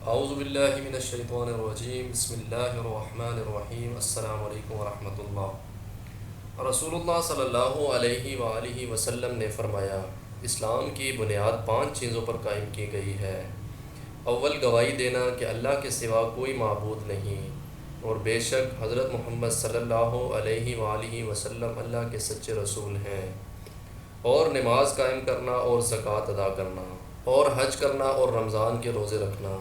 اعوذ باللہ من الشیطان الرجیم، بسم اللہ الرحمن الرحیم، السلام علیکم ورحمۃ اللہ۔ رسول اللہ صلی اللہ علیہ وآلہ وسلم نے فرمایا، اسلام کی بنیاد 5 چیزوں پر قائم کی گئی ہے۔ اول، گواہی دینا کہ اللہ کے سوا کوئی معبود نہیں، اور بے شک حضرت محمد صلی اللہ علیہ وآلہ وسلم اللہ کے سچے رسول ہیں۔ اور نماز قائم کرنا اور زکوٰۃ ادا کرنا، اور حج کرنا اور رمضان کے روزے رکھنا۔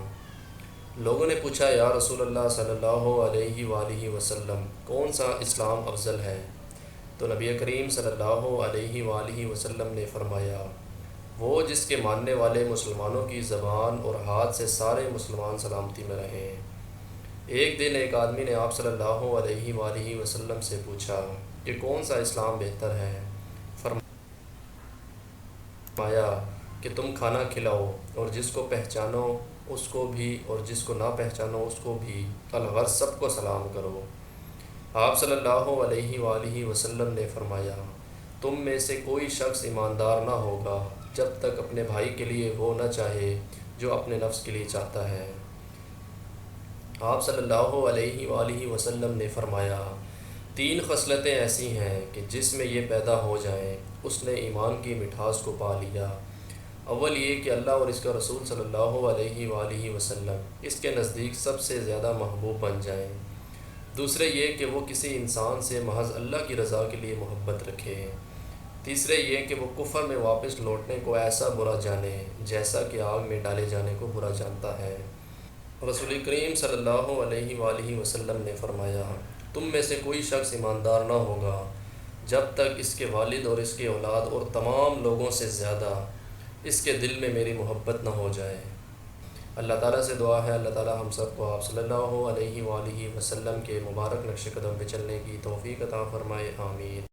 لوگوں نے پوچھا، یا رسول اللہ صلی اللہ علیہ وآلہ وسلم، کون سا اسلام افضل ہے؟ تو نبی کریم صلی اللہ علیہ وآلہ وسلم نے فرمایا، وہ جس کے ماننے والے مسلمانوں کی زبان اور ہاتھ سے سارے مسلمان سلامتی میں رہیں۔ ایک دن ایک آدمی نے آپ صلی اللہ علیہ وآلہ وسلم سے پوچھا کہ کون سا اسلام بہتر ہے؟ فرمایا کہ تم کھانا کھلاؤ، اور جس کو پہچانو اس کو بھی اور جس کو نہ پہچانو اس کو بھی، الغرض سب کو سلام کرو۔ آپ صلی اللہ علیہ وآلہ وسلم نے فرمایا، تم میں سے کوئی شخص ایماندار نہ ہوگا جب تک اپنے بھائی کے لیے وہ نہ چاہے جو اپنے نفس کے لیے چاہتا ہے۔ آپ صلی اللہ علیہ وآلہ وسلم نے فرمایا، 3 خصلتیں ایسی ہیں کہ جس میں یہ پیدا ہو جائیں اس نے ایمان کی مٹھاس کو پا لیا۔ اول یہ کہ اللہ اور اس کا رسول صلی اللہ علیہ وآلہ وسلم اس کے نزدیک سب سے زیادہ محبوب بن جائیں۔ دوسرے یہ کہ وہ کسی انسان سے محض اللہ کی رضا کے لیے محبت رکھے۔ تیسرے یہ کہ وہ کفر میں واپس لوٹنے کو ایسا برا جانے جیسا کہ آگ میں ڈالے جانے کو برا جانتا ہے۔ رسول کریم صلی اللہ علیہ وآلہ وسلم نے فرمایا، تم میں سے کوئی شخص ایماندار نہ ہوگا جب تک اس کے والد اور اس کی اولاد اور تمام لوگوں سے زیادہ اس کے دل میں میری محبت نہ ہو جائے۔ اللہ تعالیٰ سے دعا ہے، اللہ تعالیٰ ہم سب کو آپ صلی اللہ علیہ وآلہ وسلم کے مبارک نقش قدم پہ چلنے کی توفیق عطا فرمائے، آمین۔